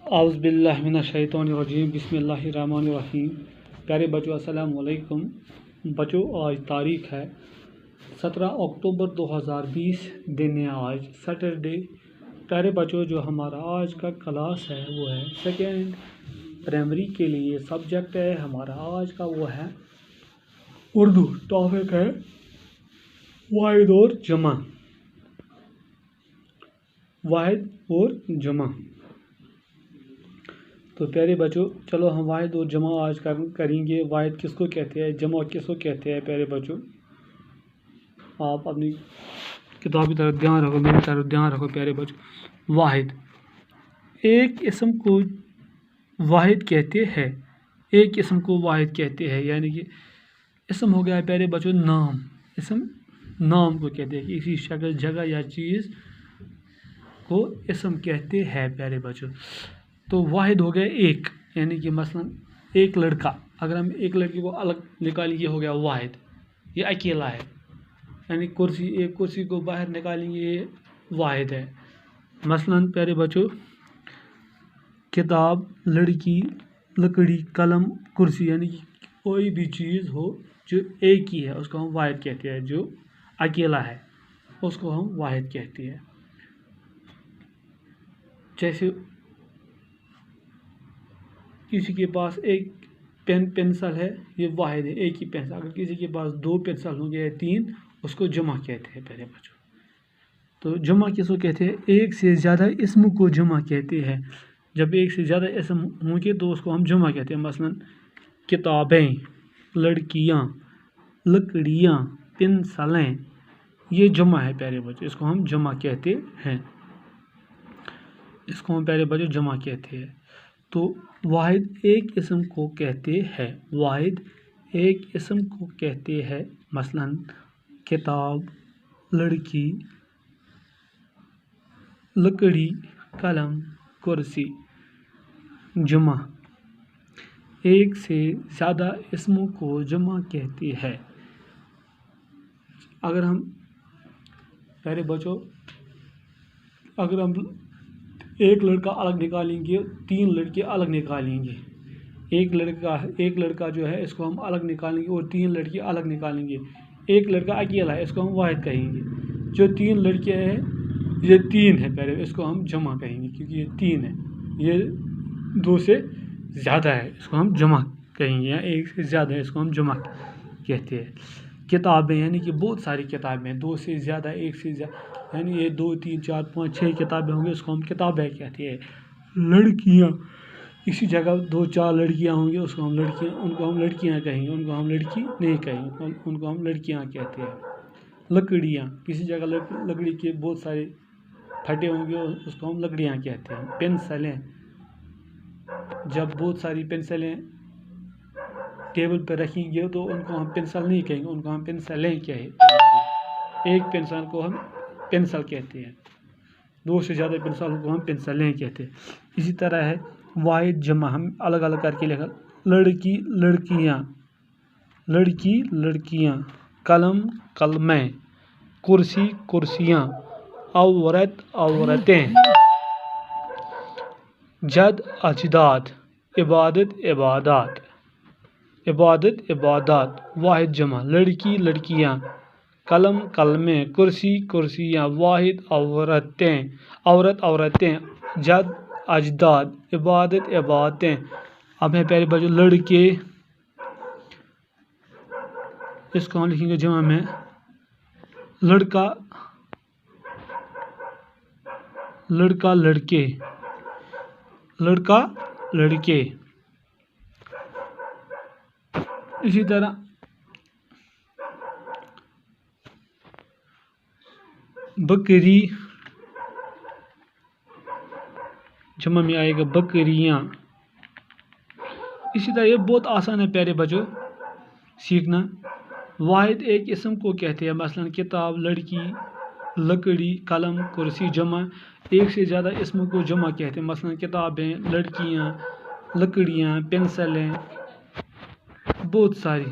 اعوذ باللہ من الشیطان الرجیم بسم اللہ الرحمن الرحیم۔ پیارے بچوں السلام علیکم۔ بچوں آج تاریخ ہے 17 اکتوبر 2020، دن ہے آج سیٹرڈے۔ پیارے بچوں جو ہمارا آج کا کلاس ہے وہ ہے سیکنڈ پرائمری کے لیے سبجیکٹ ہے ہمارا آج کا، وہ ہے اردو۔ ٹاپک ہے واحد اور جمع، واحد اور جمع۔ تو پیارے بچوں چلو ہم واحد اور جمع آج کریں گے۔ واحد کس کو کہتے ہیں، جمع کس کو کہتے ہیں؟ پیارے بچوں آپ اپنی کتاب کی طرف دھیان رکھو، میری طرف دھیان رکھو۔ پیارے بچوں واحد، ایک اسم کو واحد کہتے ہیں، ایک اسم کو واحد کہتے ہیں، یعنی کہ اسم ہو گیا پیارے بچوں نام۔ اسم نام کو کہتے ہیں، کسی شکل جگہ یا چیز کو اسم کہتے ہیں پیارے بچوں۔ تو واحد ہو گیا ایک، یعنی کہ مثلا ایک لڑکا، اگر ہم ایک لڑکے کو الگ نکالیں گے ہو گیا واحد، یہ اکیلا ہے۔ یعنی کرسی، ایک کرسی کو باہر نکالیں گے یہ واحد ہے۔ مثلا پیارے بچوں کتاب، لڑکی، لکڑی، قلم، کرسی، یعنی کہ کوئی بھی چیز ہو جو ایک ہی ہے اس کو ہم واحد کہتے ہیں، جو اکیلا ہے اس کو ہم واحد کہتے ہیں۔ جیسے کسی کے پاس ایک پینسل ہے، یہ واحد ہے، ایک ہی پینسل۔ اگر کسی کے پاس دو پینسل ہوں گے یا تین، اس کو جمع کہتے ہیں پیارے بچوں۔ تو جمع کس کو کہتے ہیں؟ ایک سے زیادہ اسم کو جمع کہتے ہیں۔ جب ایک سے زیادہ اسم ہوں گے تو اس کو ہم جمع کہتے ہیں۔ مثلا کتابیں، لڑکیاں، لکڑیاں، پینسلیں، یہ جمع ہے پیارے بچوں، اس کو ہم جمع کہتے ہیں، اس کو ہم پیارے بچوں جمع کہتے ہیں۔ تو واحد ایک اسم کو کہتے ہیں، واحد ایک اسم کو کہتے ہیں۔ مثلا کتاب، لڑکی، لکڑی، قلم، کرسی۔ جمع ایک سے زیادہ اسموں کو جمع کہتے ہیں۔ اگر ہم پیارے بچوں اگر ہم ایک لڑکا الگ نکالیں گے، تین لڑکے الگ نکالیں گے، ایک لڑکا جو ہے اس کو ہم الگ نکالیں گے اور تین لڑکے الگ نکالیں گے۔ ایک لڑکا اکیلا ہے، اس کو ہم واحد کہیں گے۔ جو تین لڑکے ہیں یہ تین ہے پہلے، اس کو ہم جمع کہیں گے کیونکہ یہ تین ہے، یہ دو سے زیادہ ہے، اس کو ہم جمع کہیں گے، یا ایک سے زیادہ ہے اس کو ہم جمع کہتے ہیں۔ کتابیں یعنی کہ بہت ساری کتابیں، دو سے زیادہ، ایک سے زیادہ، یعنی یہ 2 3 4 5 6 کتابیں ہوں گے، اس کو ہم کتابیں کہتے ہیں۔ لڑکیاں، اسی جگہ 2 4 لڑکیاں ہوں گی، اس کو ہم لڑکیاں، ان کو ہم لڑکیاں کہیں گے، ان کو ہم لڑکی نہیں کہیں گے، ان کو ہم لڑکیاں کہتے ہیں۔ لکڑیاں، کسی جگہ لکڑی کے بہت سارے پھٹے ہوں گے، اس کو ہم لکڑیاں کہتے ہیں۔ پینسلیں، جب بہت ساری پینسلیں ٹیبل پہ رکھیں گے تو ان کو ہم پینسل نہیں کہیں گے، ان کو ہم پینسلیں کہیں گے۔ ایک پینسل کو ہم پینسل کہتے ہیں، 2 سے زیادہ پینسل کو ہم پینسلیں کہتے ہیں۔ اسی طرح ہے واحد جمع، ہم الگ الگ کر کے لکھا، لڑکی، لڑکیاں، لڑکی، لڑکیاں، قلم، قلمیں، کرسی، کرسیاں، عورت، عورتیں، جد، اجداد، عبادت، عبادات، عبادت، عبادات۔ واحد جمع، لڑکی، لڑکیاں، قلم، قلمیں، کرسی، کرسیاں، واحد عورتیں، عورت، عورتیں، جد، اجداد، عبادت، عبادتیں۔ اب ہے پیارے بچوں لڑکے، اس کو ہم لکھیں گے جمع میں لڑکا، لڑکا، لڑکے، لڑکا، لڑکے۔ اسی طرح بکری، جمع میں آئے گا بکریاں۔ اسی طرح یہ بہت آسان ہے پیارے بچوں سیکھنا۔ واحد ایک اسم کو کہتے ہیں، مثلا کتاب، لڑکی، لکڑی، قلم، کرسی۔ جمع ایک سے زیادہ اسم کو جمع کہتے ہیں، مثلا کتابیں، لڑکیاں، لکڑیاں، پینسلیں، بہت ساری